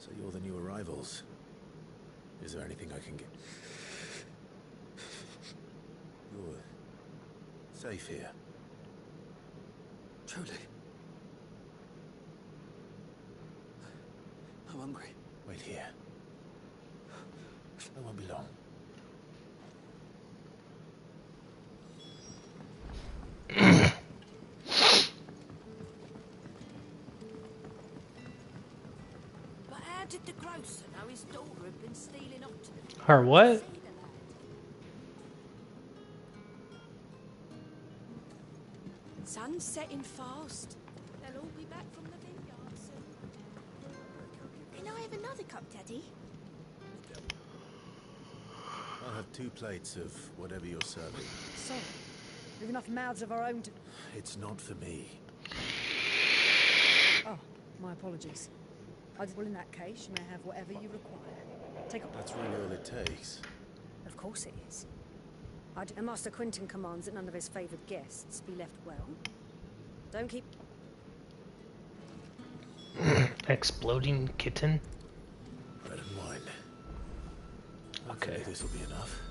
So you're the new arrivals. Is there anything I can get? You're safe here. Truly. I'm hungry. Wait here. I won't be long. But how did the grocer know his daughter had been stealing off? Her what? Sun's setting fast. They'll all be back from the vineyard soon. Can I have another cup, Daddy? I'll have 2 plates of whatever you're serving. Sorry. We've enough mouths of our own to... It's not for me. Oh, my apologies. Well, in that case, you may have whatever you require. Take up. That's really all it takes. Of course it is. And Master Quentin commands that none of his favoured guests be left well. Don't keep... Exploding kitten? Bread and wine. Okay. This will be enough.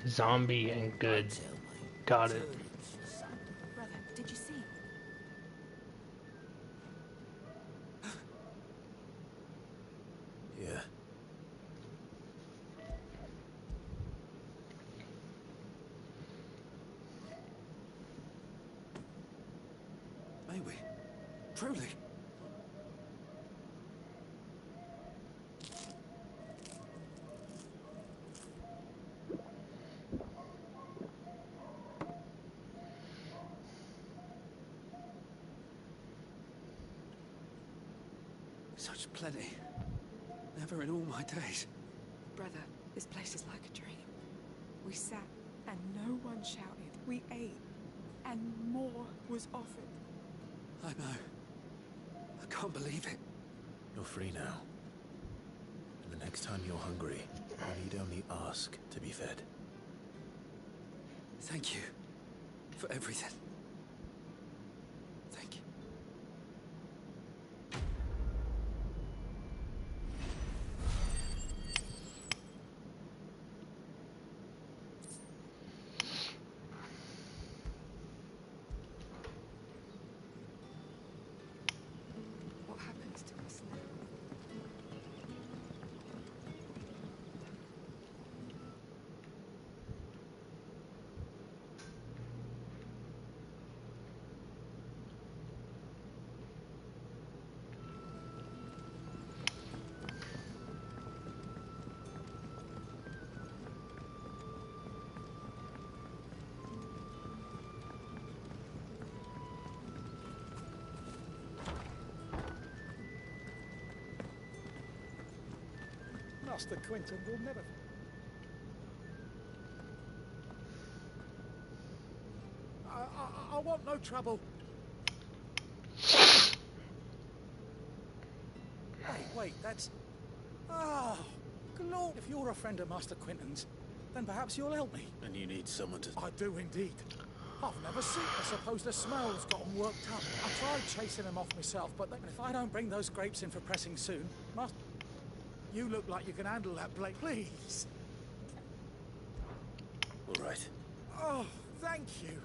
Zombie and good. Got it. Brother, did you see? Yeah. May we? Truly? Such plenty. Never in all my days. Brother, this place is like a dream. We sat and no one shouted. We ate and more was offered. I know. I can't believe it. You're free now. And the next time you're hungry, you need only ask to be fed. Thank you for everything. Thank you. What happens to us now? Master Quentin will never... I want no trouble. Wait, that's... Oh, Lord, if you're a friend of Master Quentin's, then perhaps you'll help me. And you need someone to... I do indeed. I've never seen... I suppose the smell's got 'em worked up. I tried chasing them off myself, but if I don't bring those grapes in for pressing soon, Master... You look like you can handle that, Blake. Please. All right. Oh, thank you.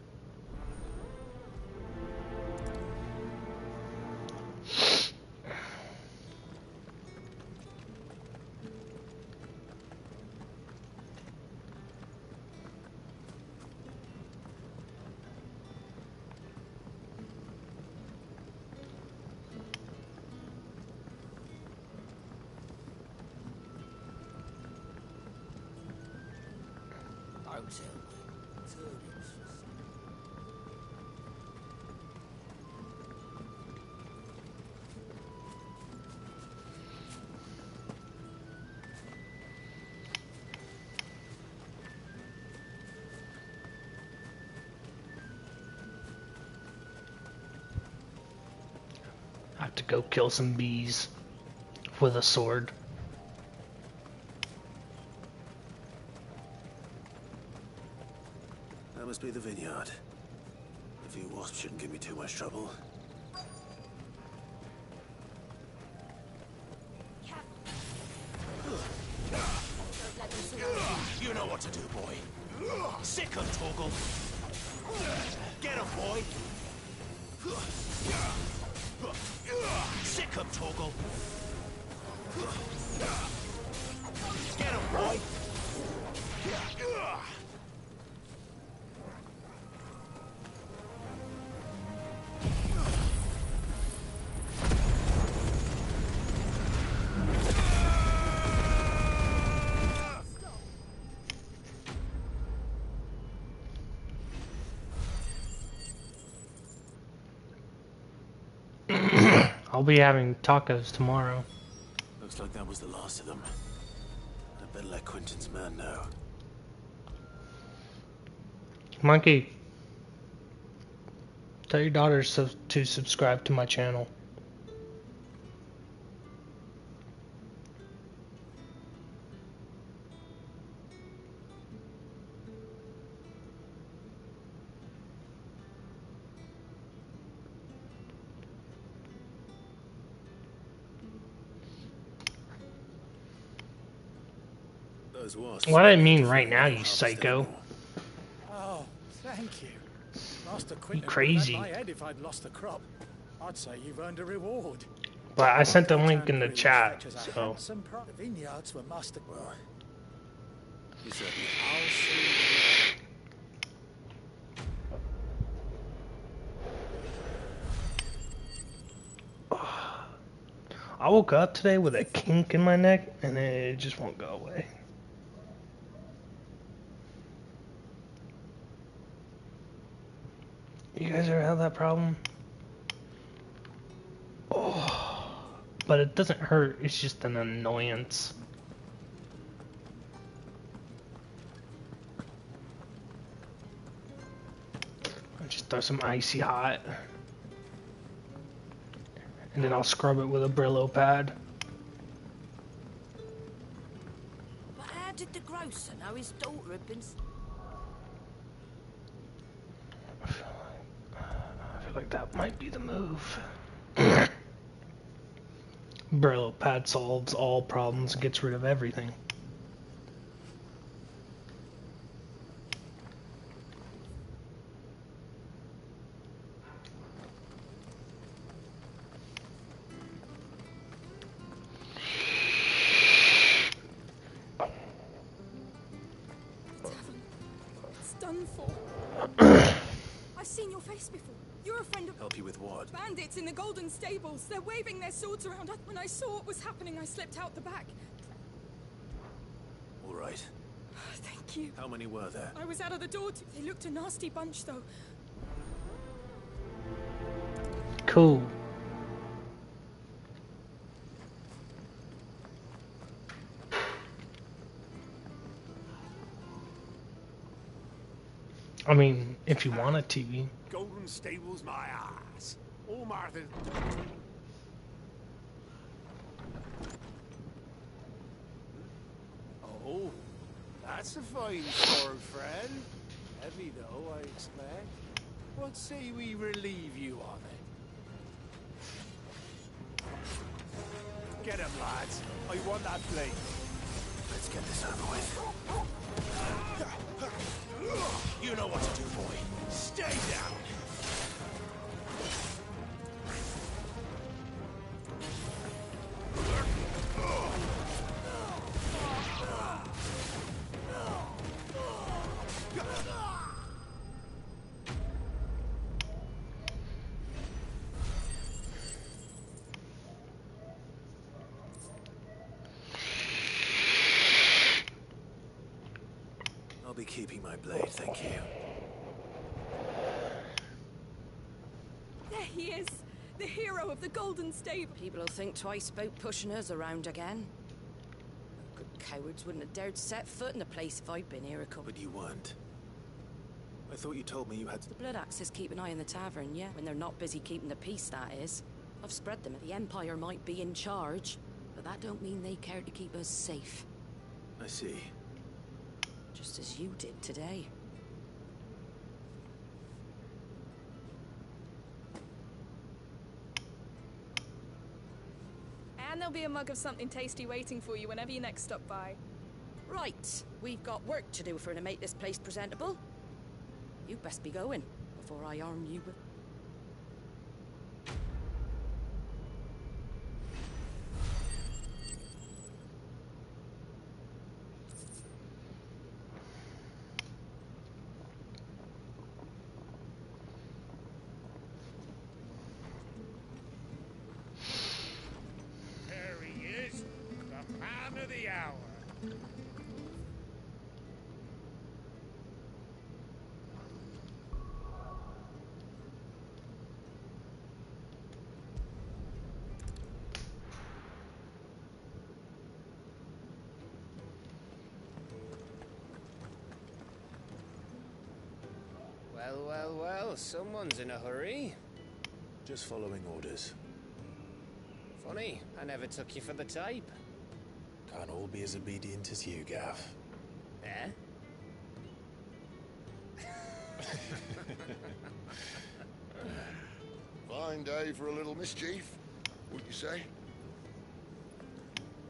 Don't tell me. Turnings for some. I have to go kill some bees with a sword. Must be the vineyard. A few wasps shouldn't give me too much trouble. You know what to do, boy. Sick 'em, Torgal. Get 'em, boy. Sick 'em, Torgal. Get 'em, boy. I'll be having tacos tomorrow. Looks like that was the last of them. I better let Quentin's man know. Monkey, tell your daughter to subscribe to my channel. Those wasps. What I mean right now, you psycho. Oh, thank you. Master Quentin crazy. would have had my head if I'd lost the crop. I'd say you've earned a reward. But I sent the link in the Really chat, fetches a so handsome price. The vineyards were Master. Well, You said I'll see. I woke up today with a kink in my neck, and it just won't go away. You guys ever have that problem? Oh, but it doesn't hurt, it's just an annoyance. I just throw some icy hot. And then I'll scrub it with a Brillo pad. But how did the grocer know his daughter had been... I feel like that might be the move. Brillo pad solves all problems and gets rid of everything. It's done for. I've seen your face before. You're a friend of help you with what? bandits in the Golden Stables. They're waving their swords around. When I saw what was happening, I slipped out the back. All right. Thank you. How many were there? I was out of the door. They looked a nasty bunch, though. Cool. I mean, if you want a TV. Golden Stables, my ass. All Martha. Oh, that's a fine sword, friend. Heavy though, I expect. What say we relieve you on it? Get him, lads. I want that blade. Let's get this over with. You know what to do, boy. Stay down. I'll be keeping my blade, thank you. There he is. The hero of the Golden Stable. People will think twice about pushing us around again. Good cowards wouldn't have dared set foot in the place if I'd been here a couple. But you weren't. I thought you told me you had to... The Blood Axes keep an eye on the tavern, yeah? When they're not busy keeping the peace, that is. I've spread them. The Empire might be in charge, but that don't mean they care to keep us safe. I see. Just as you did today. And there'll be a mug of something tasty waiting for you whenever you next stop by. Right, we've got work to do for to make this place presentable. You best be going before I arm you with... There he is, the man of the hour. Well, well, well, someone's in a hurry. Just following orders. Funny, I never took you for the type. Can't all be as obedient as you, Gav. Eh? Fine day for a little mischief, wouldn't you say?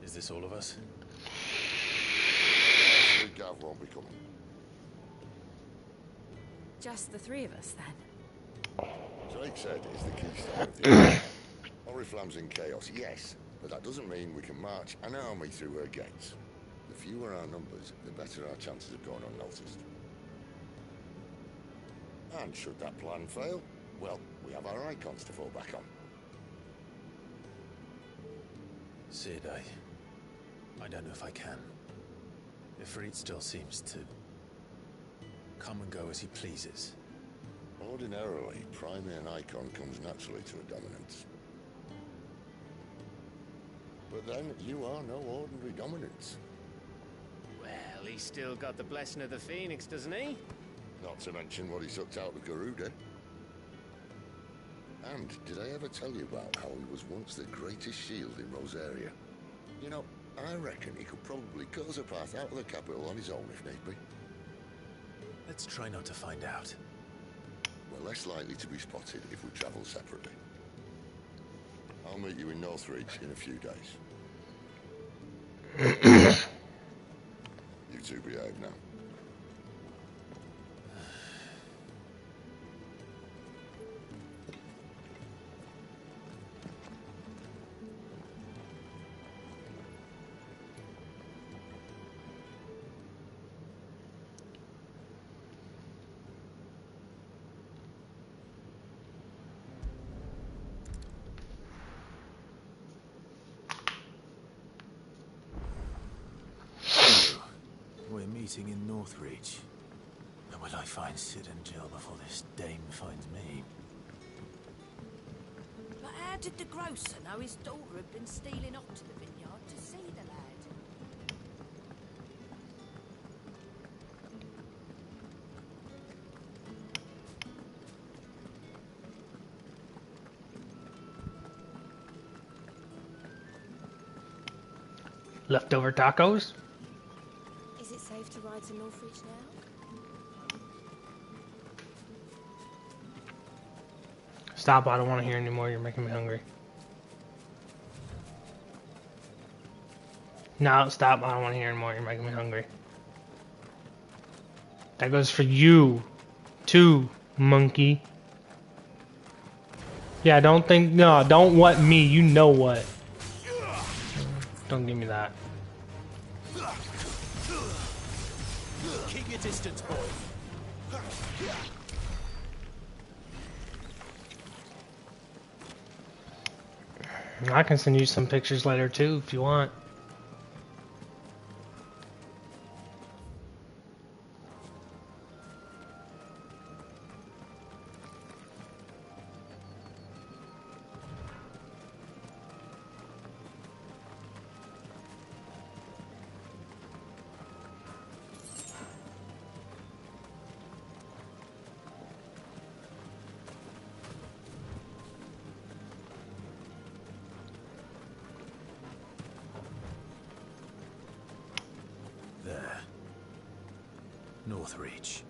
Is this all of us? Actually, Gav won't be coming. Just the three of us, then? Drake said it's the keystone of the army. Oriflamme's in chaos, yes, but that doesn't mean we can march an army through her gates. The fewer our numbers, the better our chances of going unnoticed. And should that plan fail, well, we have our icons to fall back on. Sid, I don't know if I can. Ifrit still seems to come and go as he pleases. Ordinarily, priming an icon comes naturally to a dominance. But then, you are no ordinary dominance. Well, he's still got the blessing of the Phoenix, doesn't he? Not to mention what he sucked out of Garuda. And did I ever tell you about how he was once the greatest shield in Rosaria? You know, I reckon he could probably cut us a path out of the capital on his own if need be. Let's try not to find out. We're less likely to be spotted if we travel separately. I'll meet you in Northreach in a few days. You two behave now. We're meeting in Northreach. And will I find Sid and Jill before this dame finds me? But how did the grocer know his daughter had been stealing off to the vineyard to see the lad? Leftover tacos? Is it safe to ride to Northreach now? Stop, I don't want to hear anymore. You're making me hungry. No, stop, I don't want to hear anymore. You're making me hungry. That goes for you, too, monkey. Yeah, don't think, no, don't what me, you know what. Don't give me that. Keep your distance, boy. I can send you some pictures later too if you want. There. Northreach.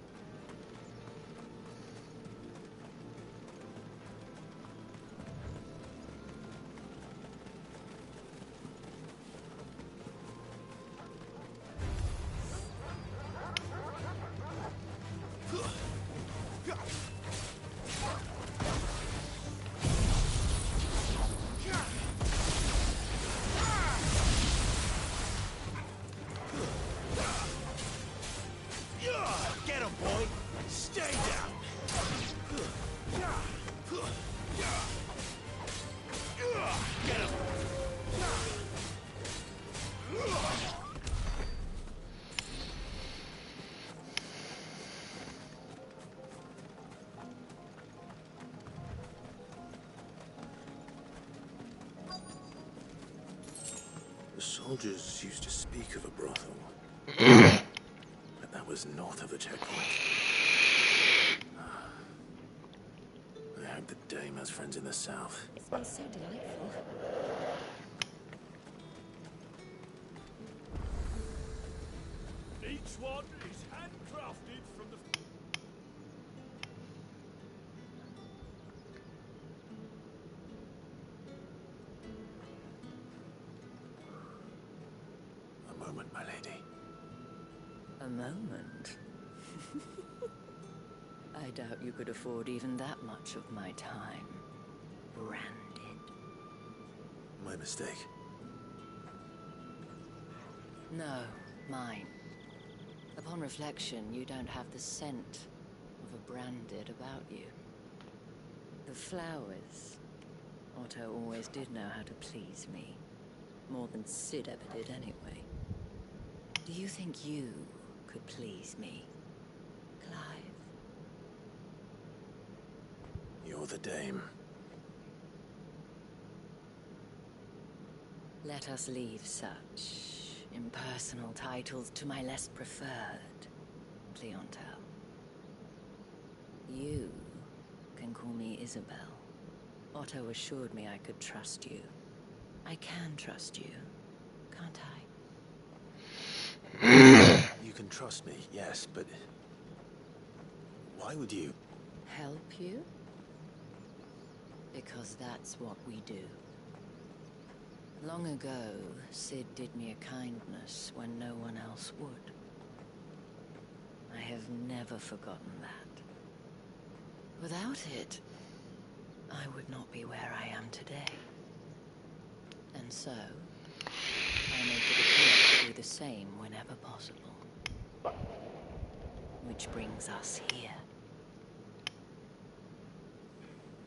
The soldiers used to speak of a brothel. But that was north of the checkpoint. I hope the dame has friends in the south. It smells so delightful. Each one is handcrafted from the... A moment, my lady. A moment? I doubt you could afford even that much of my time. Branded. My mistake. No, mine. Upon reflection, you don't have the scent of a branded about you. The flowers. Otto always did know how to please me. More than Sid ever did anyway. Do you think you could please me, Clive? You're the dame. Let us leave such impersonal titles to my less preferred clientele. You can call me Isabel. Otto assured me I could trust you. I can trust you, can't I? You can trust me, yes, but... why would you? Help you? Because that's what we do. Long ago, Sid did me a kindness when no one else would. I have never forgotten that. Without it, I would not be where I am today. And so, I make it a point to do the same whenever possible. Which brings us here.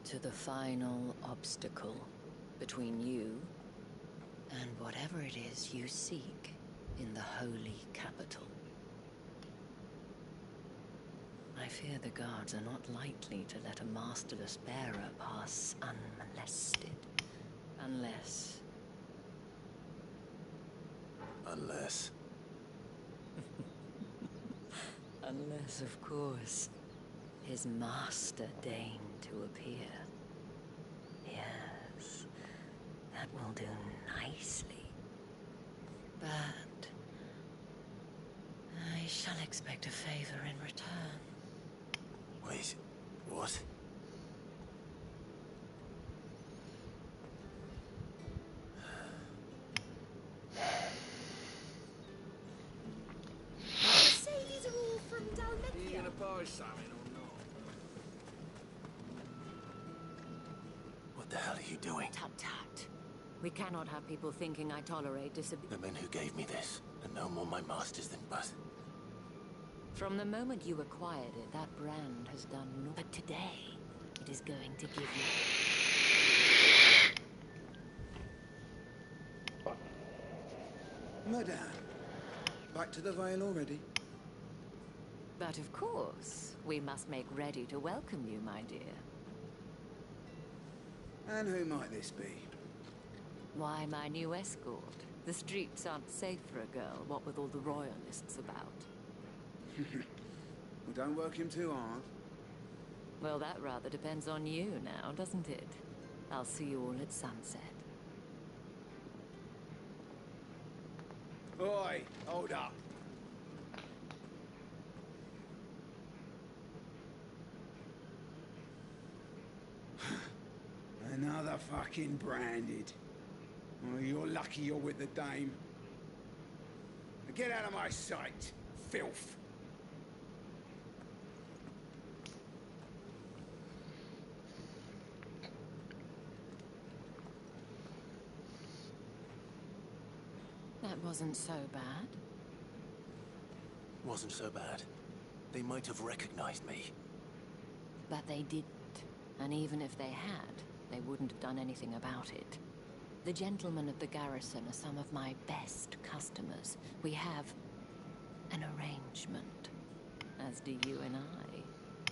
To the final obstacle between you and whatever it is you seek in the holy capital. I fear the guards are not likely to let a masterless bearer pass unmolested. Unless... Unless... Unless, of course, his master deigned to appear. Yes, that will do nicely. But I shall expect a favor in return. Wait, what? Say these are all from Dalmethia. You gonna buy something or not? What the hell are you doing? Tut tut. We cannot have people thinking I tolerate The men who gave me this are no more my masters than but. From the moment you acquired it, that brand has done no. But today, it is going to give you... Madame, back to the Vale already? But of course, we must make ready to welcome you, my dear. And who might this be? Why, my new escort. The streets aren't safe for a girl, what with all the royalists about. Well, don't work him too hard. Well, that rather depends on you now, doesn't it? I'll see you all at sunset. Oi, hold up. Another fucking branded. Oh, you're lucky you're with the dame. Now get out of my sight, filth. That wasn't so bad. Wasn't so bad. They might have recognized me. But they didn't. And even if they had, they wouldn't have done anything about it. The gentlemen of the garrison are some of my best customers. We have an arrangement, as do you and I.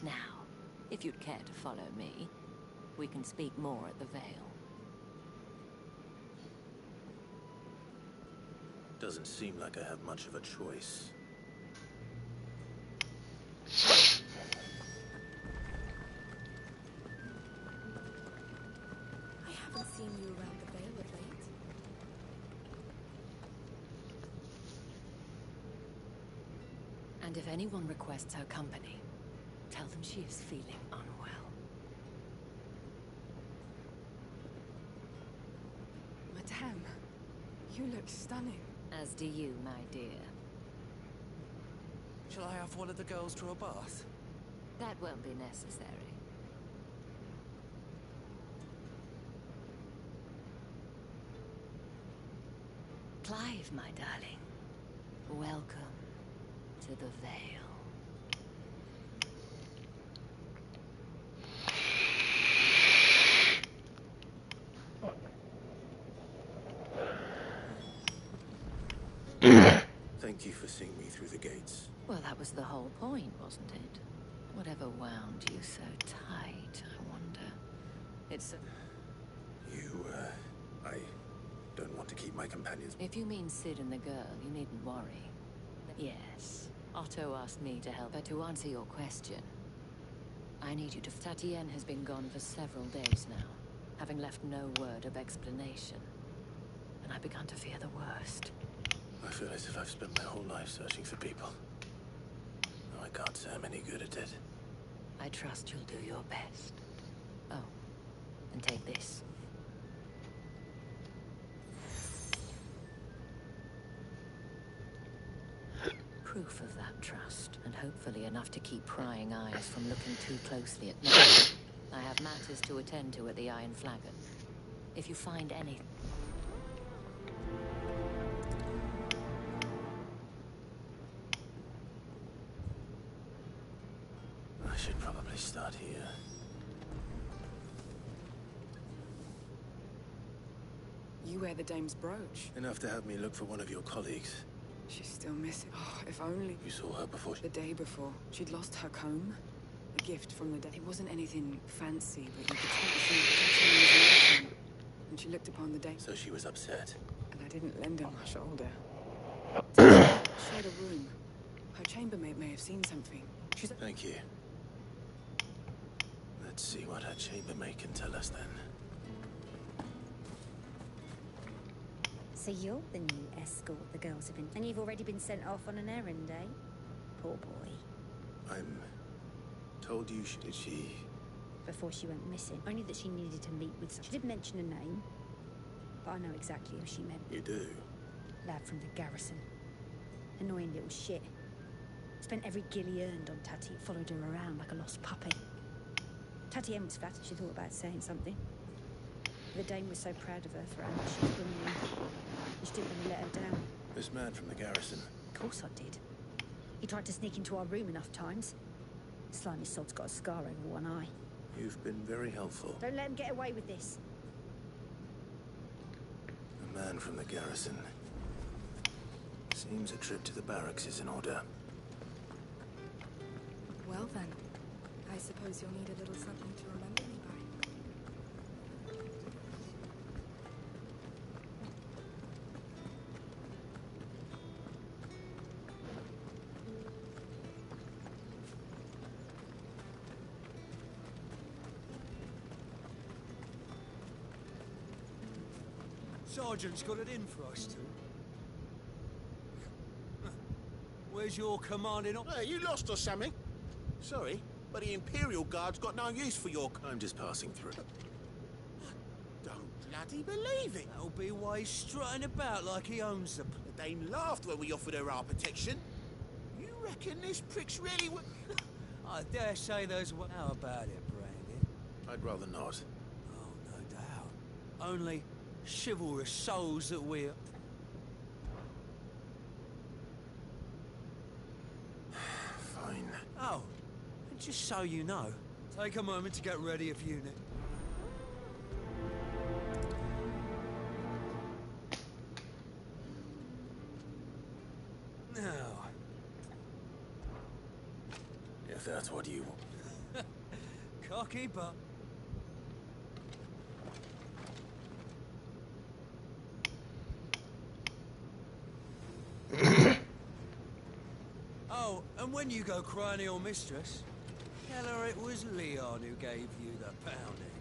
Now, if you'd care to follow me, we can speak more at the Vale. Doesn't seem like I have much of a choice. I haven't seen you around the Vale of late. And if anyone requests her company, tell them she is feeling unwell. Madame, you look stunning. As do you, my dear. Shall I have one of the girls draw a bath? That won't be necessary. Clive, my darling. Welcome to the Vale. Thank you for seeing me through the gates. Well, that was the whole point, wasn't it? Whatever wound you so tight, I wonder. It's a... I don't want to keep my companions. If you mean Sid and the girl, you needn't worry. Yes, Otto asked me to help her. To answer your question, I need you to... Tatienne has been gone for several days now, having left no word of explanation. And I've begun to fear the worst. I feel as if I've spent my whole life searching for people. No, I can't say I'm any good at it. I trust you'll do your best. Oh, and take this. Proof of that trust, and hopefully enough to keep prying eyes from looking too closely at me. I have matters to attend to at the Iron Flagon. If you find any... I should probably start here. You wear the dame's brooch. Enough to have me look for one of your colleagues. She's still missing. Oh, if only. You saw her before? The day before. She'd lost her comb. A gift from the day. It wasn't anything fancy, but you could tell she was and she looked upon the dame. So she was upset. And I didn't lend her my shoulder. Shared a room. Her chambermaid may have seen something. She's... Thank you. Let's see what her chambermaid can tell us then. So you're the new escort the girls have been... And you've already been sent off on an errand, eh? Poor boy. I'm... told you she... Before she went missing. Only that she needed to meet with some... She didn't mention a name. But I know exactly who she meant. You do? Lad from the garrison. Annoying little shit. Spent every guil he earned on Tati. Followed her around like a lost puppy. Tatienne was flattered she thought about saying something. The dame was so proud of her for how much she was bringing in. And she didn't want to let her down. This man from the garrison. Of course I did. He tried to sneak into our room enough times. Slimy sod's got a scar over one eye. You've been very helpful. Don't let him get away with this. A man from the garrison. Seems a trip to the barracks is in order. Well then, I suppose you'll need a little something to remember me by. Sergeant's got it in for us two. Where's your commanding officer? Hey, you lost or something? Sorry, but the Imperial Guard's got no use for your... I'm just passing through. I don't bloody believe it. That'll be why he's strutting about like he owns the... The dame laughed when we offered her our protection. You reckon this prick's really... I dare say there's one... How about it, Brandy? I'd rather not. Oh, no doubt. Only chivalrous souls that we're... Fine. Oh, and just so you know, take a moment to get ready if you need. if that's what you... Cocky, but... Oh, and when you go crying to your mistress, tell her it was Leon who gave you the pounding.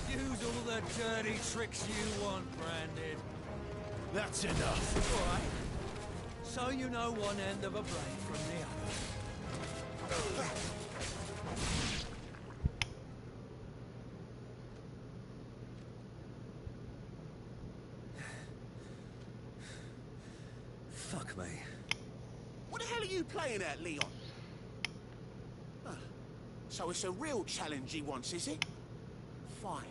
Use all the dirty tricks you want, Branded. That's enough. All right. So you know one end of a blade from the other. Fuck me. What the hell are you playing at, Leon? Huh. So it's a real challenge he wants, is it? Fine.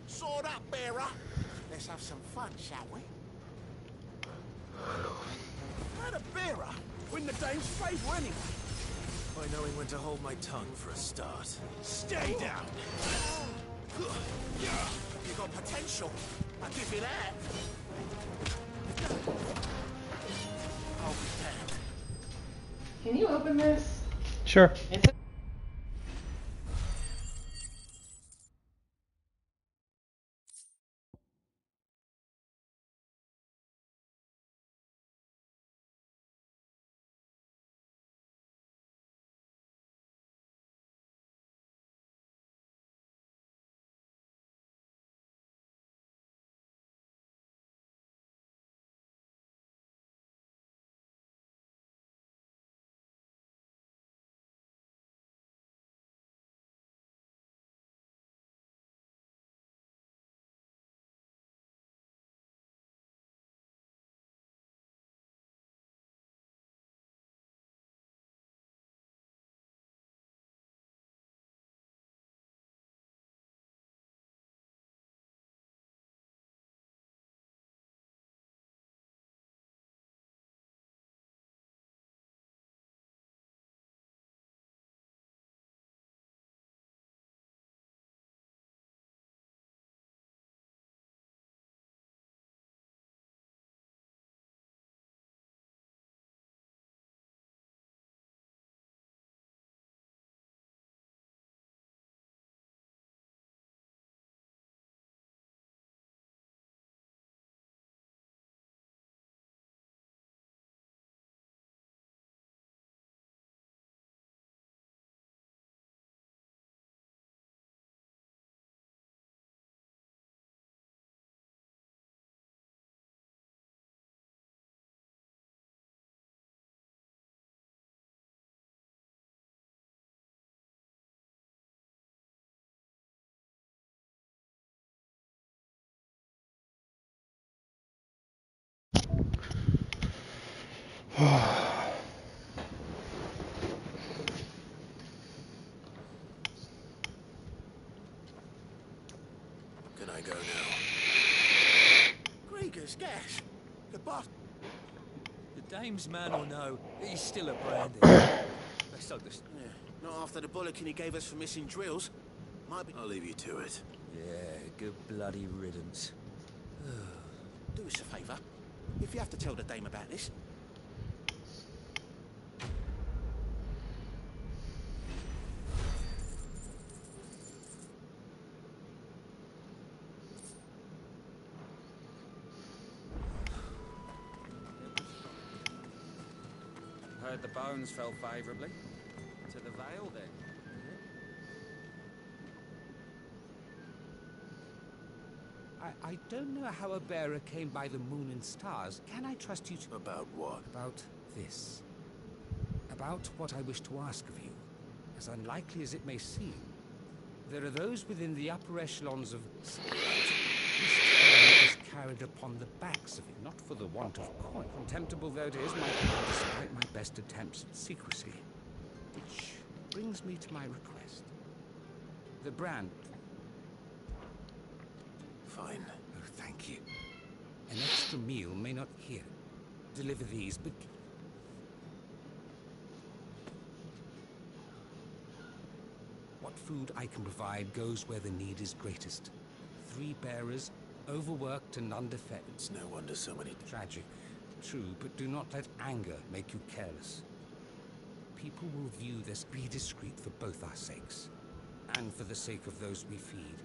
Sword up, bearer. Let's have some fun, shall we? How the bearer win the dame's favour anyway? By knowing when to hold my tongue for a start. Stay down. You got potential. I'll give you that. I'll be damned. Can you open this? Sure. Can I go now? Krieger's gas. Goodbye. The dame's man or no, he's still a Branded. Let's hug this. Yeah, not after the bollocking he gave us for missing drills. Might be... I'll leave you to it. Yeah, good bloody riddance. Do us a favour. If you have to tell the dame about this, Heard the bones fell favourably. To the Vale, then. I don't know how a bearer came by the moon and stars. Can I trust you to... About what? About this. About what I wish to ask of you. As unlikely as it may seem, there are those within the upper echelons of... This throne is carried upon the backs of it, not for the want of coin. Contemptible though it is, despite my best attempts at secrecy. Which brings me to my request. The brand... Fine. Oh, thank you. An extra meal may not here. Deliver these, but... What food I can provide goes where the need is greatest. 3 bearers, overworked and underfed. It's no wonder so many... Tragic. True, but do not let anger make you careless. People will view this. Be discreet for both our sakes, and for the sake of those we feed.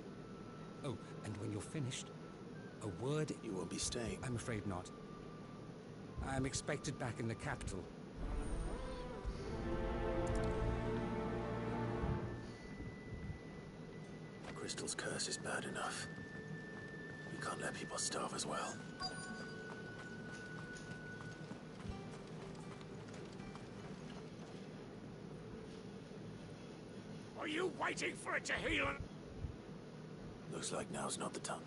Oh, and when you're finished, a word... You won't be staying? I'm afraid not. I am expected back in the capital. Crystal's curse is bad enough. We can't let people starve as well. Are you waiting for it to heal? Looks like now's not the time.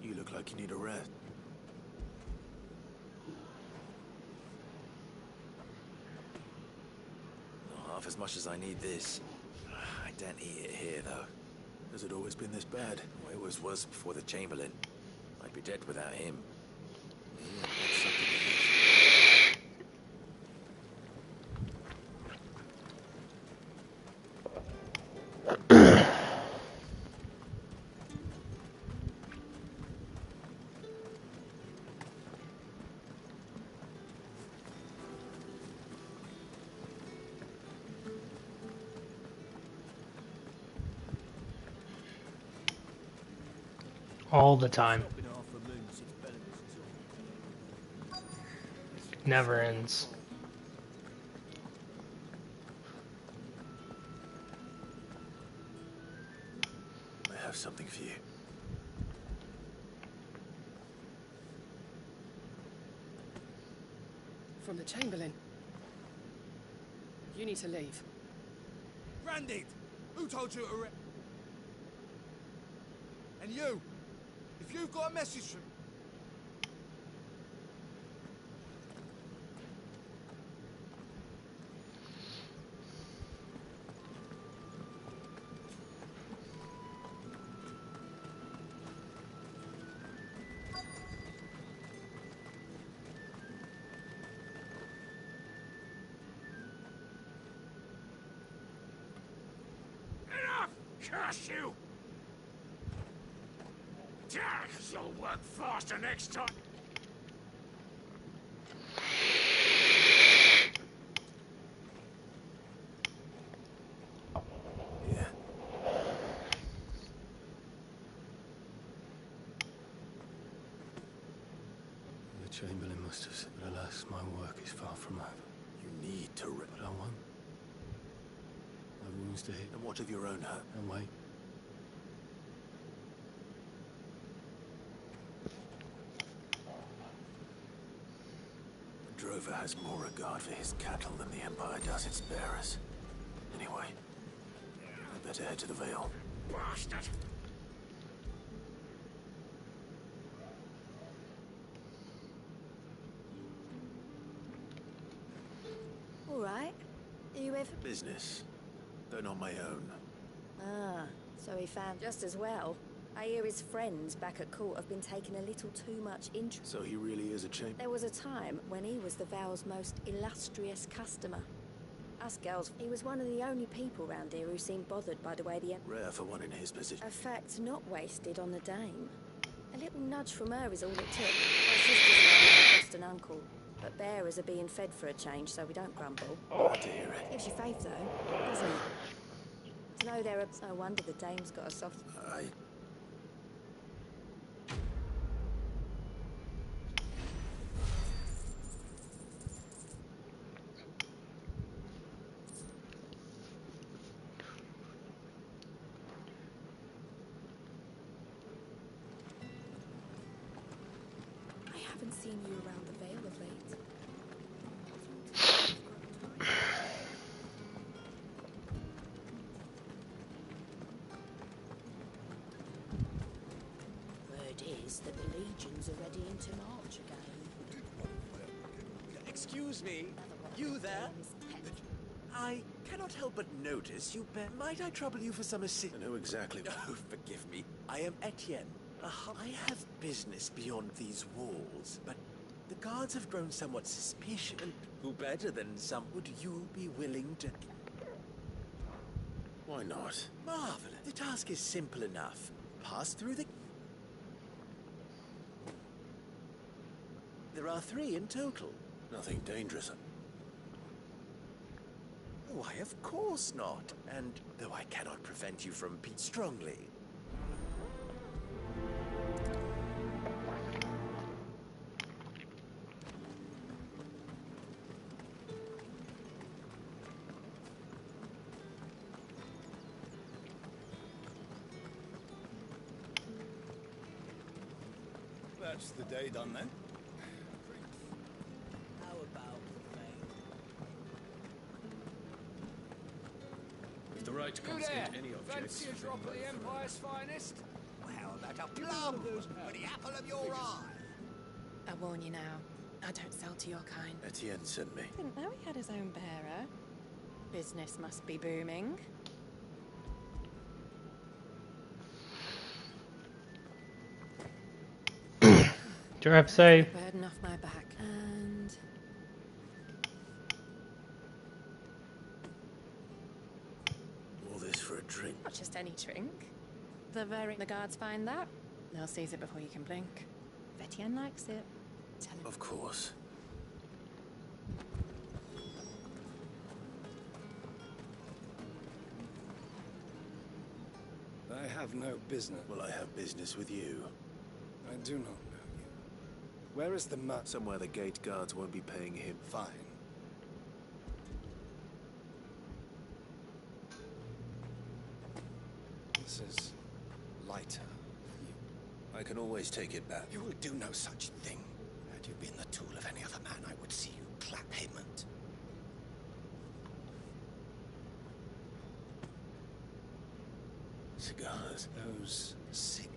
You look like you need a rest. Not half as much as I need this. I don't eat it here, though. Has it always been this bad? Well, it was worse before the Chamberlain. I'd be dead without him. Yeah, that's something it is. All the time. Never ends. I have something for you. From the Chamberlain. You need to leave. Branded! Who told you to And you! If you've got a message from... Enough! Curse you! You'll work faster next time. Yeah. The Chamberlain must have said, but alas, my work is far from over. You need to rip what I want. My wounds to heal. And what of your own hurt? And wait. Drover has more regard for his cattle than the Empire does its bearers. Anyway, I better head to the Vale. Bastard! All right. Are you ever... Business, though not my own. Ah, so he found just as well. I hear his friends back at court have been taking a little too much interest. So he really is a champ. There was a time when he was the Vale's most illustrious customer. Us girls, he was one of the only people round here who seemed bothered by the way the... Rare for one in his position. A fact not wasted on the dame. A little nudge from her is all it took. My sisters and I lost an uncle, but bearers are being fed for a change, so we don't grumble. Glad to hear it. Gives you faith, though, doesn't it? To know there are... No wonder the dame's got a soft... I haven't seen you around the Vale of late. Word is that the legions are ready into march again. Excuse me, you there? I cannot help but notice you bear... Might I trouble you for some assistance? And who exactly? Oh, forgive me. I am Etienne. I have business beyond these walls, but The guards have grown somewhat suspicious, and who better than some would you be willing to... Why not? Marvelous. The task is simple enough. Pass through the... There are 3 in total. Nothing dangerous. Why, of course not. And though I cannot prevent you from Pete strongly. That's the day done then. How about If the right to You confiscate there? any objects... Fancy a drop of the Empire's finest? How about a plum for the apple of your eye? I warn you now, I don't sell to your kind. Etienne sent me. Didn't know he had his own bearer. Business must be booming. Drive safe. Burden off my back. And All this for a drink. not just any drink. The guards find that, they'll seize it before you can blink. Etienne likes it. Tell him. Of course. I have no business. Well, I have business with you. I do not know you. Where is the man? Somewhere the gate guards won't be paying him. Fine. This is lighter. I can always take it back. You will do no such thing. Had you been the tool of any other man, I would see you clap payment. Cigars. Those sick.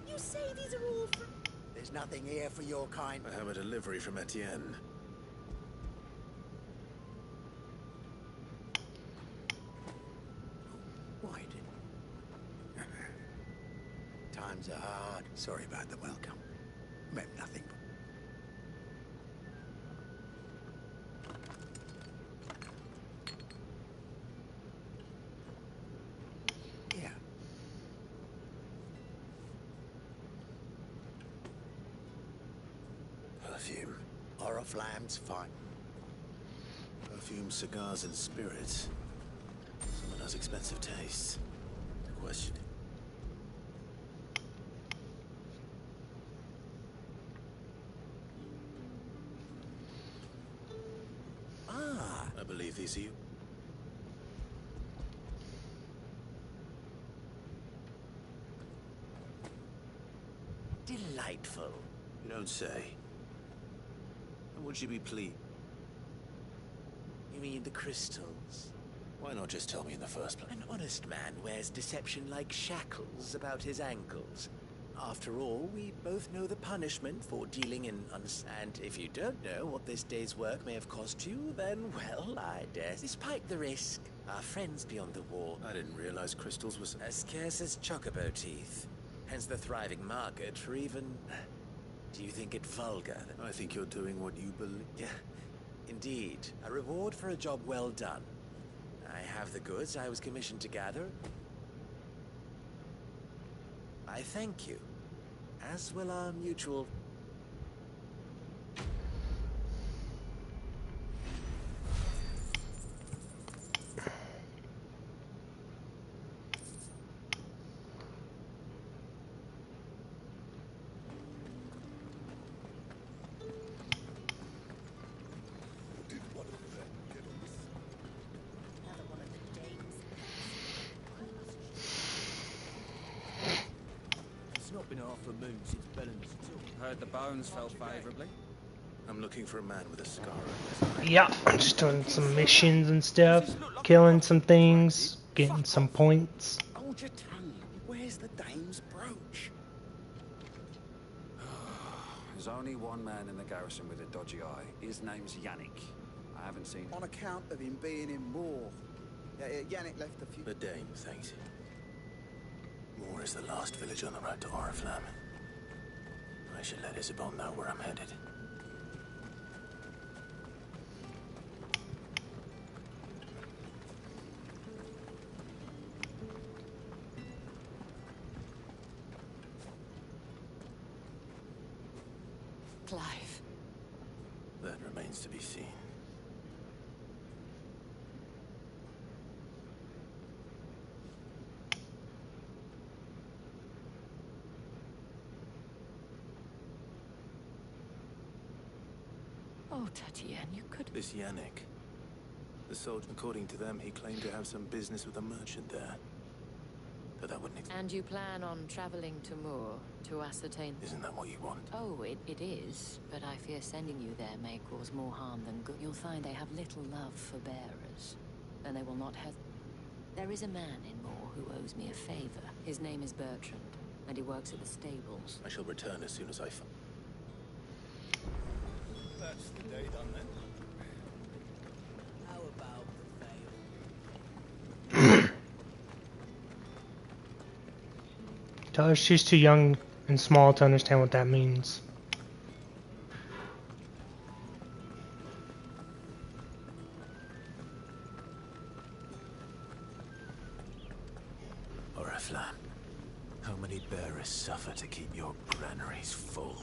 You say these are all from... There's nothing here for your kind. I have a delivery from Etienne. Why did... Times are hard. Sorry about the welcome. Meant nothing but... Yeah. Perfume. Oriflamme's fine. Perfume, cigars, and spirits. Someone has expensive tastes. No question. Ah. I believe these are you. Delightful. You don't say. And would you be pleased? You mean the crystals? Why not just tell me in the first place? An honest man wears deception like shackles about his ankles. After all, we both know the punishment for dealing in and if you don't know what this day's work may have cost you, then, well, I dare. Despite the risk, our friends beyond the wall... I didn't realize crystals was... as scarce as chocobo teeth. Hence the thriving market for even... Do you think it vulgar? I think you're doing what you believe. Yeah, indeed. A reward for a job well done. I have the goods I was commissioned to gather. I thank you. As will our mutual... It's not been half a moon since Bellum's talk. Heard the bones fell favourably. I'm looking for a man with a scar. Yeah, I'm just doing some missions and stuff, killing some things, getting some points. Hold your tongue. Where's the dame's brooch? There's only one man in the garrison with a dodgy eye. His name's Yannick. I haven't seen him. On account of him being in war. Yannick left a few... The dame thanks you. Moor is the last village on the road to Oriflamme. I should let Isabel know where I'm headed. Clive. That remains to be seen. Oh, Tatienne, you could... This Yannick. The soldier, according to them, he claimed to have some business with a merchant there. But that wouldn't... And you plan on traveling to Moor to ascertain... Isn't that what you want? Oh, it is. But I fear sending you there may cause more harm than good. You'll find they have little love for bearers. And they will not have... There is a man in Moor who owes me a favor. His name is Bertrand, and he works at the stables. I shall return as soon as I find... That's the day done then. How about the veil? Tell her she's too young and small to understand what that means. Oriflamme, how many bearers suffer to keep your granaries full?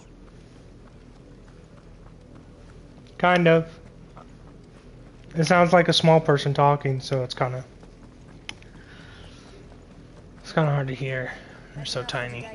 Kind of. It sounds like a small person talking, so it's kind of hard to hear. They're so tiny.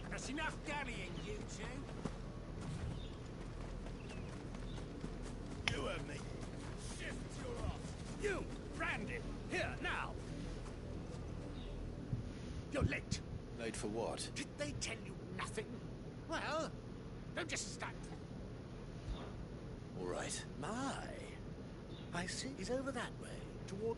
That's enough dallying, you two. You and me. Shift your off. You, Brandon, here, now. You're late. Late for what? Did they tell you nothing? Well, don't just stand. All right. My. I see. He's over that way, toward...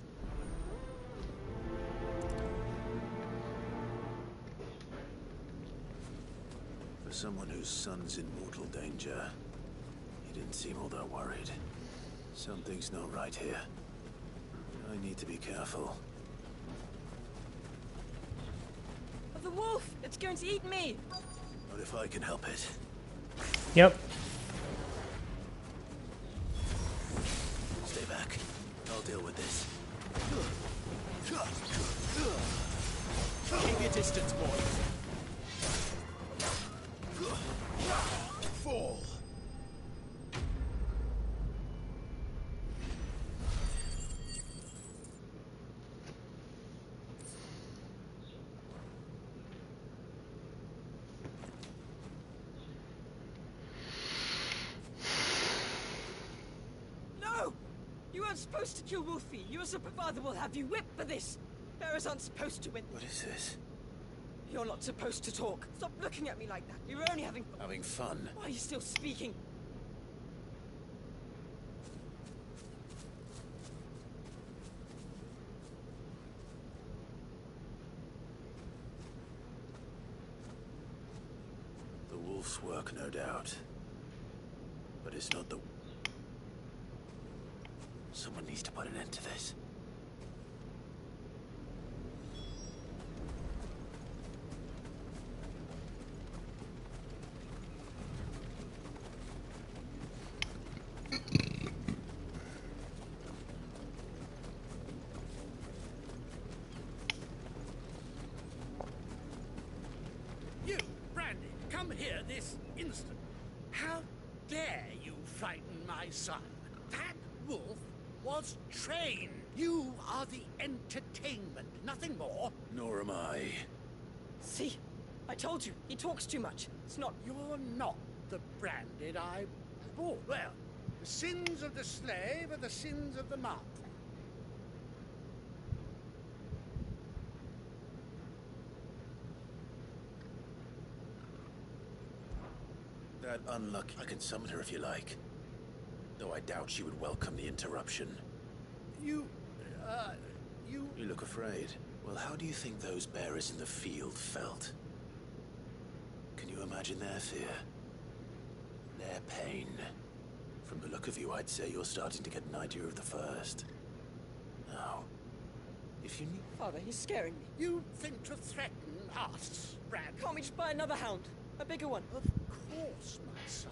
For someone whose son's in mortal danger, he didn't seem all that worried. Something's not right here. I need to be careful. The wolf! It's going to eat me! Not if I can help it. Yep. Stay back. I'll deal with this. Keep your distance, boys. Fall. No! You weren't supposed to kill Wolfie. Your father will have you whipped for this. Bearers aren't supposed to win. What is this? You're not supposed to talk. Stop looking at me like that. You're only having... Having fun. Why are you still speaking? The wolf's work, no doubt. But it's not the... Someone needs to put an end to this. You, Brandy, come here this instant. How dare you frighten my son? That wolf was trained. You are the entertainment, nothing more. Nor am I. See? I told you. He talks too much. It's not... You're not the Branded I bought. Well, the sins of the slave are the sins of the master. That unlucky... I can summon her if you like. Though I doubt she would welcome the interruption. You You look look afraid. Well, how do you think those bearers in the field felt? Can you imagine their fear? Their pain? From the look of you, I'd say you're starting to get an idea of the first. Now, if you need... Father, you're scaring me. You think to threaten us, Brad? Can't we just buy another hound? A bigger one? Of course, my son.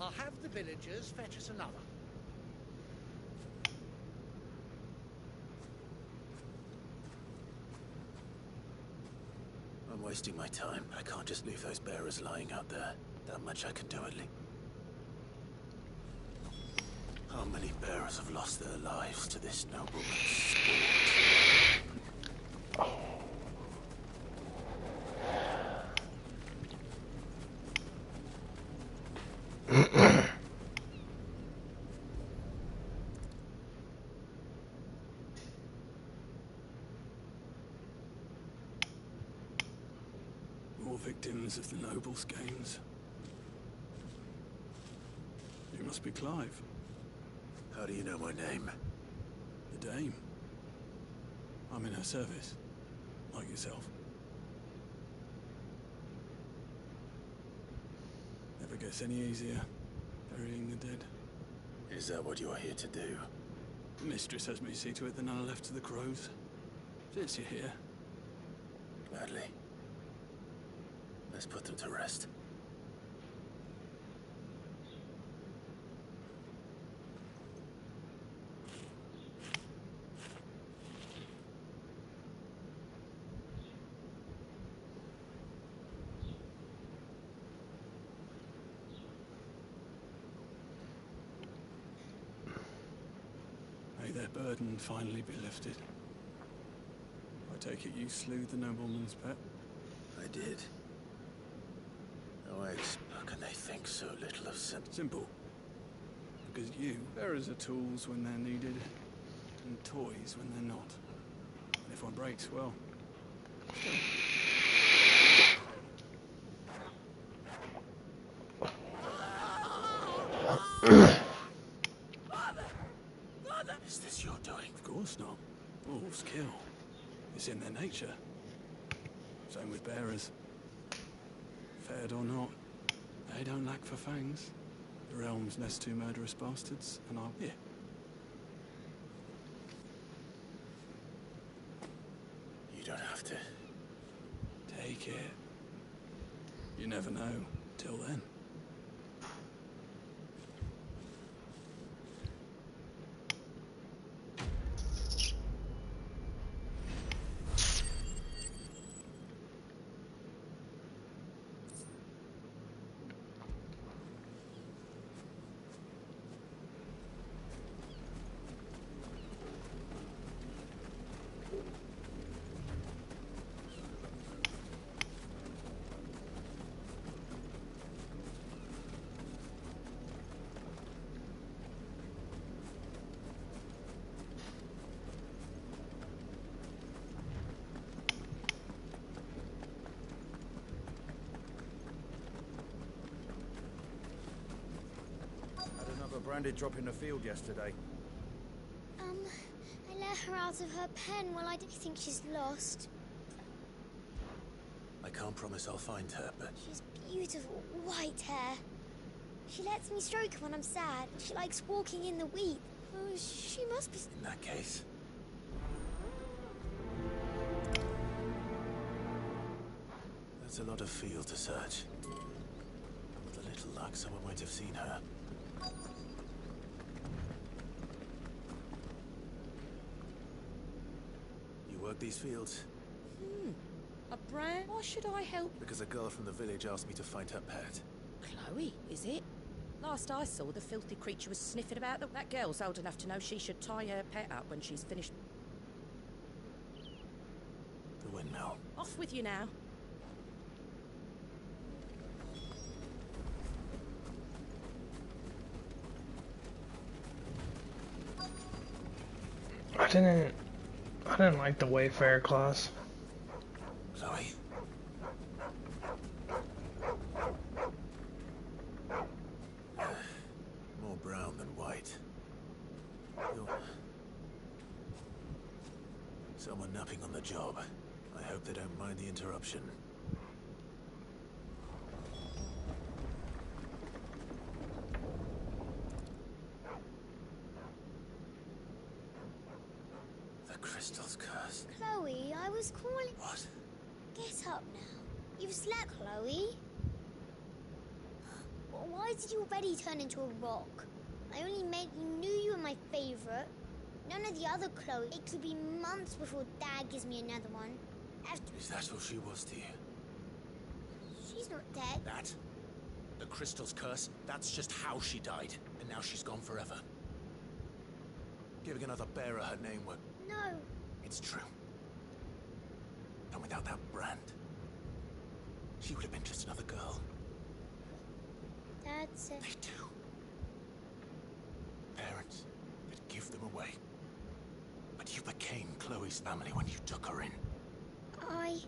I'll have the villagers fetch us another. I'm wasting my time. I can't just leave those bearers lying out there. That much I can do at least. How many bearers have lost their lives to this nobleman's sport? More victims of the nobles' games. You must be Clive. How do you know my name? The Dame. I'm in her service, like yourself. Never gets any easier, burying the dead. Is that what you're here to do? The mistress has me see to it that none are left to the crows. Since you're here. Gladly. Let's put them to rest. May their burden finally be lifted. I take it you slew the nobleman's pet? I did. How can they think so little of sense? Simple. Because you, bearers are tools when they're needed, and toys when they're not. And if one breaks, well... Is this your doing? Of course not. Wolves kill. It's in their nature. Same with bearers. Fed or not, they don't lack for fangs. The realm's nest two murderous bastards, and I'll... Here. You don't have to. Take it. You never know. Till then. Branded drop in the field yesterday. I let her out of her pen. Well, I do think she's lost. I can't promise I'll find her, but... She's beautiful, white hair. She lets me stroke her when I'm sad. She likes walking in the wheat. Oh, she must be... In that case... That's a lot of field to search. With a little luck, someone might have seen her. Work these fields? A brand? Why should I help? Because a girl from the village asked me to find her pet. Chloe, is it? Last I saw, the filthy creature was sniffing about. That girl's old enough to know she should tie her pet up when she's finished. The windmill. Off with you now. I didn't like the Wayfarer class. Chloe? More brown than white. Someone napping on the job. I hope they don't mind the interruption. The crystal's curse. Chloe, I was calling... What? Get up now. You've slept, Chloe. Why did you already turn into a rock? I only knew you were my favorite. None of the other Chloe. It could be months before Dad gives me another one. Is that all she was to you? She's not dead. That? The crystal's curse? That's just how she died. And now she's gone forever. Giving another bearer her name would... No. It's true. And without that brand, she would have been just another girl. Dad said... They do. Parents that give them away. But you became Chloe's family when you took her in. I...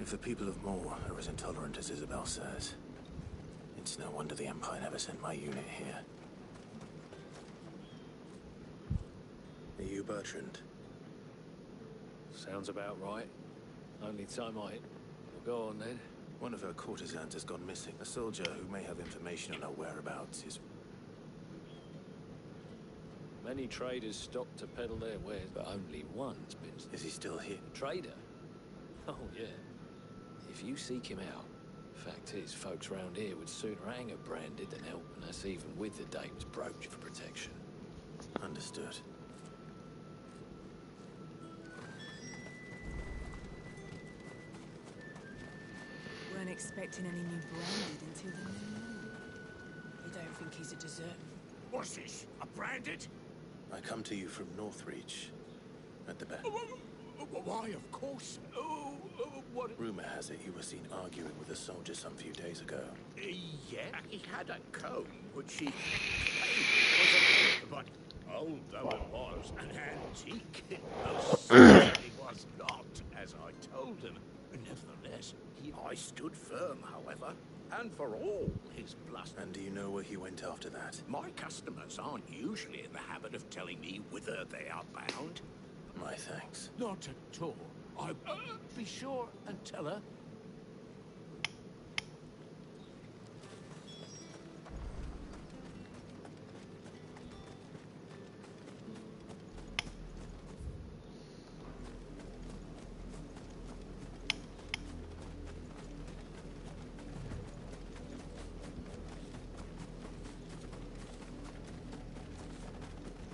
If the people of Moore are as intolerant as Isabel says, it's no wonder the Empire never sent my unit here. Are you Bertrand? Sounds about right. Only time I... Well, go on then. One of her courtesans has gone missing. A soldier who may have information on her whereabouts is... Many traders stopped to peddle their wares, but only one's been... Is he still here? Trader? Oh, yeah. If you seek him out, fact is, folks round here would sooner hang a branded than helping us even with the dame's brooch for protection. Understood. Weren't expecting any new branded until the new moon. You don't think he's a dessert? What's this? A branded? I come to you from Northreach, at the back. Why, of course. What? Rumor has it you were seen arguing with a soldier some few days ago. Yeah, he had a comb, which he claimed was a... But although it was an antique, it most certainly was not, as I told him. Nevertheless, I stood firm, however, and for all his bluster. And do you know where he went after that? My customers aren't usually in the habit of telling me whither they are bound. My thanks. Not at all. I'll be sure and tell her.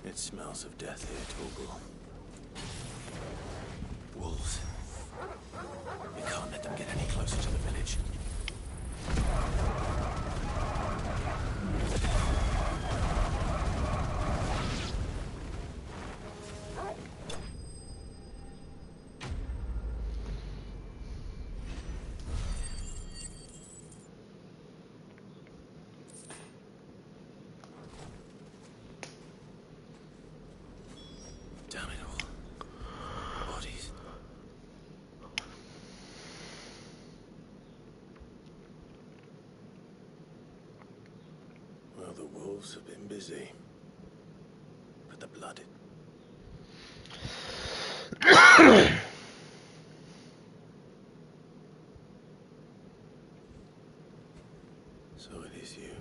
It smells of death here, Torgal. Wolves. We can't let them get any closer to the village. Damn it all. Bodies. Well, the wolves have been busy. But the blood... So it is you,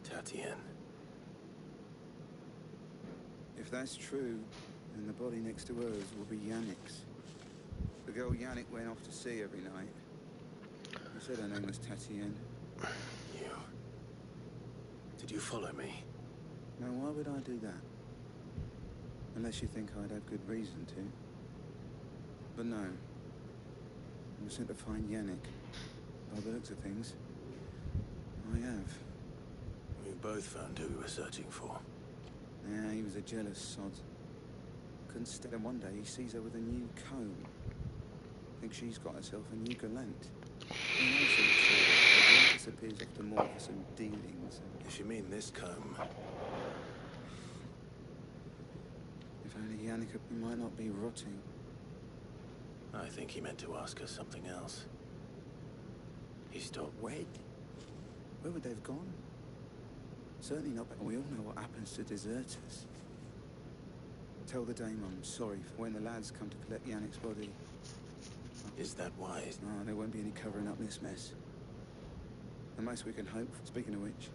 Tatienne. If that's true, then the body next to hers will be Yannick's. The girl Yannick went off to sea every night. He said her name was Tatienne. You... Did you follow me? Now, why would I do that? Unless you think I'd have good reason to. But no. I was sent to find Yannick. By the looks of things, I have. You both found who we were searching for. Yeah, he was a jealous sod. Couldn't stand him. One day he sees her with a new comb. Thinks she's got herself a new gallant. He knows some sort. The girl disappears after more for some dealings. If you mean this comb, If only Yannick might not be rotting. I think he meant to ask us something else. He stopped. Wed? Where would they have gone? Certainly not, but we all know what happens to deserters. Tell the dame I'm sorry for when the lads come to collect Yannick's body. Is that wise? No, there won't be any covering up this mess. The most we can hope, speaking of which,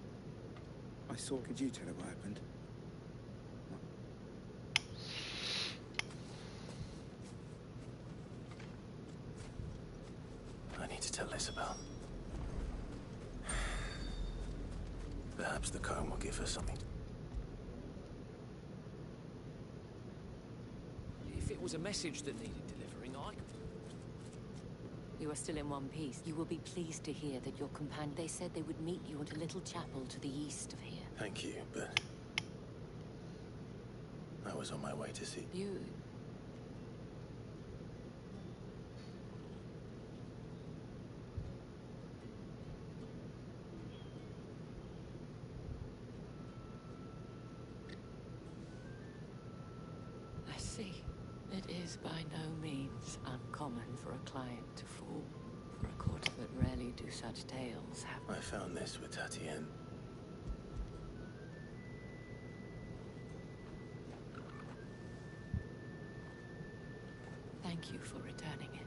I saw, could you tell her what happened? I need to tell Isabel. Perhaps the comb will give her something. If it was a message that needed delivering, I could... You are still in one piece. You will be pleased to hear that your companion... They said they would meet you at a little chapel to the east of here. Thank you, but... I was on my way to see... You... I see. It is by no means uncommon for a client to fall for a court, but rarely do such tales happen. I found this with Tatienne. Thank you for returning it.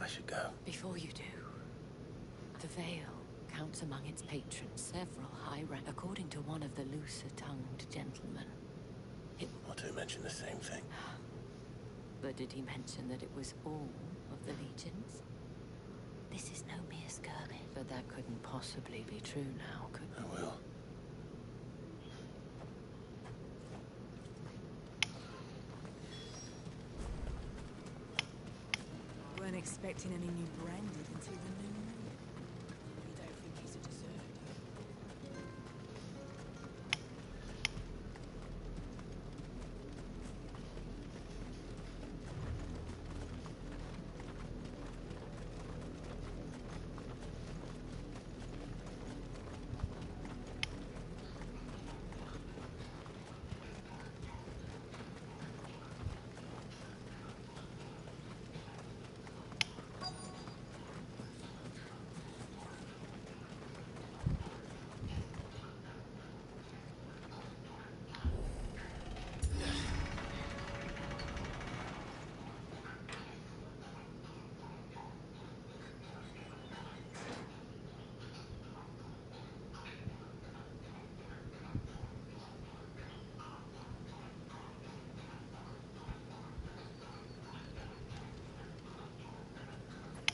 I should go. Before you do, the Vale counts among its patrons several high rank, according to one of the looser-tongued gentlemen. Or to mention the same thing. But did he mention that it was all of the legions? This is no mere skirmish. But that couldn't possibly be true now, could it? I will. Weren't expecting any new branded until the new moon. You don't think he's a deserter?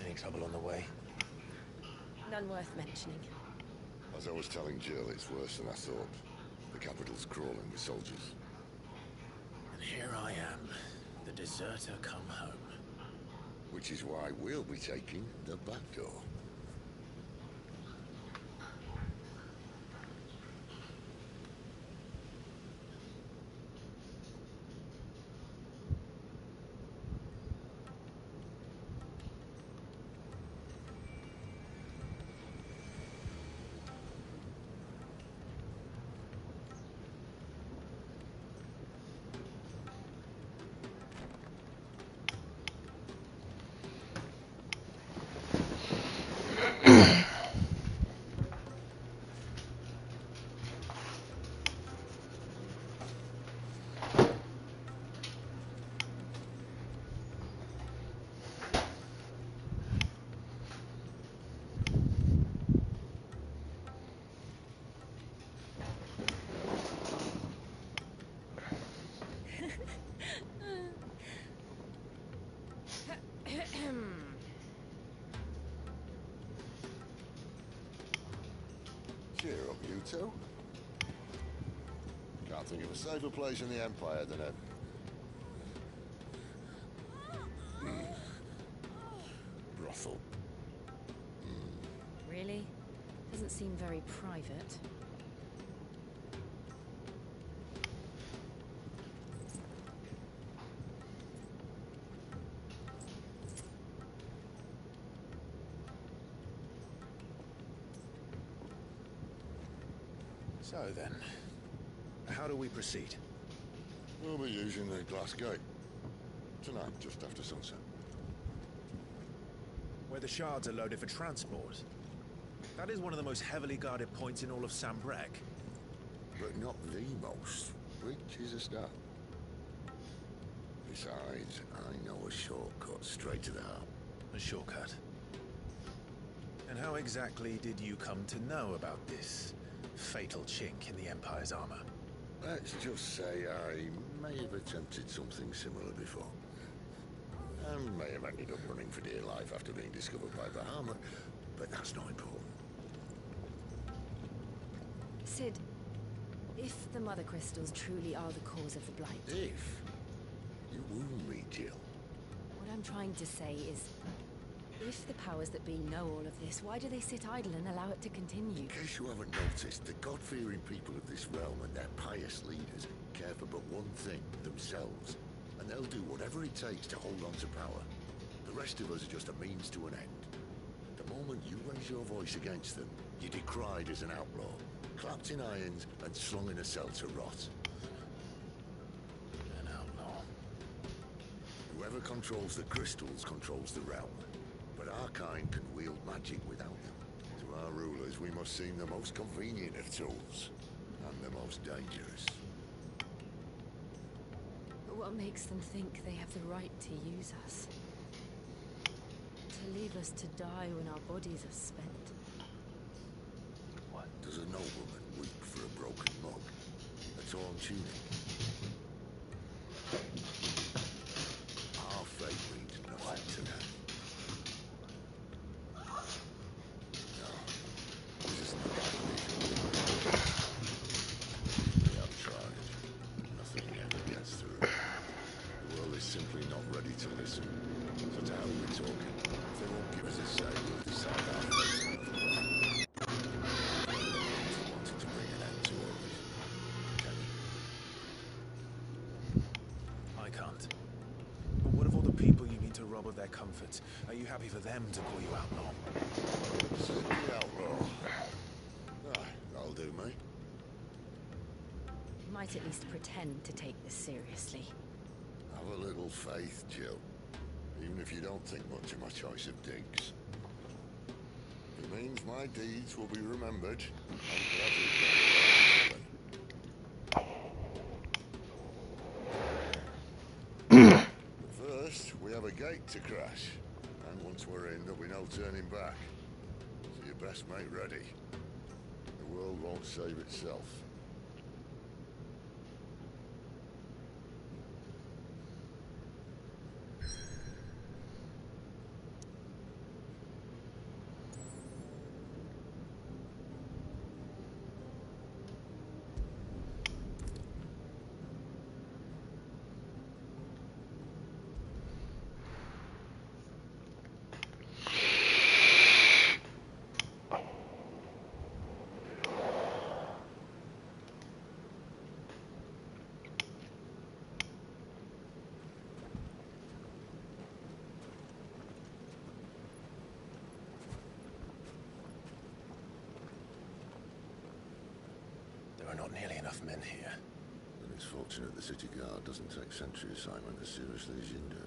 Any trouble on the way? None worth mentioning. As I was telling Jill, it's worse than I thought. The capital's crawling with soldiers. And here I am, the deserter come home. Which is why we'll be taking the back door. Cheer up, you two. Think of a safer place in the Empire than a... brothel. Really? Doesn't seem very private. So then, how do we proceed? We'll be using the glass gate. Tonight, just after sunset. Where the shards are loaded for transport. That is one of the most heavily guarded points in all of Sambrek. But not the most, which is a start. Besides, I know a shortcut straight to the heart. A shortcut? And how exactly did you come to know about this fatal chink in the Empire's armor? Let's just say I may have attempted something similar before. And may have ended up running for dear life after being discovered by Bahamut, but that's not important. Cid, if the Mother Crystals truly are the cause of the Blight... If? You wound me, Jill. What I'm trying to say is, if the powers that be know all of this, why do they sit idle and allow it to continue? In case you haven't noticed, the God-fearing people of this realm and their pious leaders care for but one thing, themselves. And they'll do whatever it takes to hold on to power. The rest of us are just a means to an end. The moment you raise your voice against them, you're decried as an outlaw, clapped in irons and slung in a cell to rot. An outlaw. Whoever controls the crystals controls the realm. But our kind can wield magic without them. To our rulers, we must seem the most convenient of tools, and the most dangerous. But what makes them think they have the right to use us? To leave us to die when our bodies are spent? What? Does a nobleman weep for a broken mug? A torn tunic? Our fate means nothing to them. Simply not ready to listen. So to how we're talking. If they won't give us a say, we'll decide our fate another way. Wanted to bring an end to all this. Can you? I can't. But what of all the people you need to rob of their comforts? Are you happy for them to call you outlaw? Simply outlaw. Ah, that'll do, mate. You might at least pretend to take this seriously. Have a little faith, Jill. Even if you don't think much of my choice of digs. It means my deeds will be remembered. First, we have a gate to crash. And once we're in, there'll be no turning back. So you best make ready. The world won't save itself. Not nearly enough men here. And it's fortunate the city guard doesn't take sentry assignment as seriously as you do.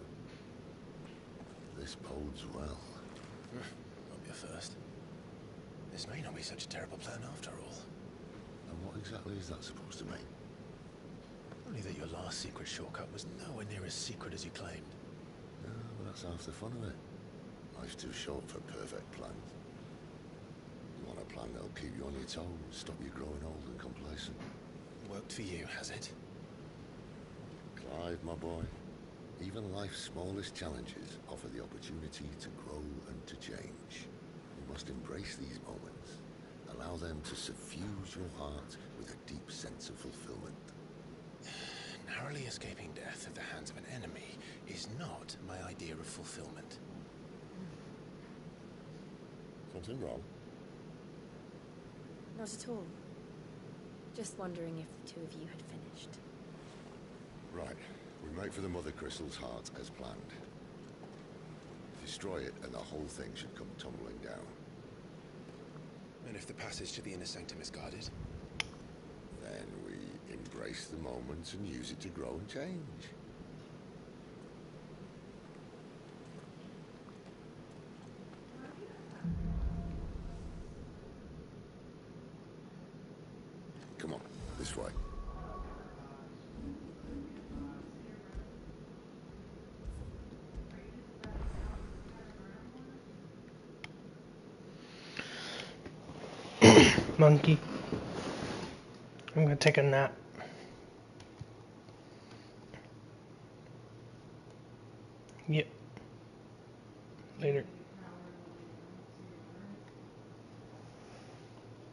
This bodes well. Won't be a first. This may not be such a terrible plan after all. And what exactly is that supposed to mean? Only that your last secret shortcut was nowhere near as secret as you claimed. Yeah, but that's half the fun of it. Life's too short for perfect plans. You want a plan that'll keep you on your toes, stop you growing old and complacent. Worked for you, has it? Clive, my boy. Even life's smallest challenges offer the opportunity to grow and to change. You must embrace these moments. Allow them to suffuse your heart with a deep sense of fulfillment. narrowly escaping death at the hands of an enemy is not my idea of fulfillment. Something wrong? Not at all. Just wondering if the two of you had finished. Right. We make for the Mother Crystal's heart as planned. Destroy it and the whole thing should come tumbling down. And if the passage to the inner sanctum is guarded? Then we embrace the moment and use it to grow and change. Come on, this way. Monkey. I'm gonna take a nap. Yep. Later.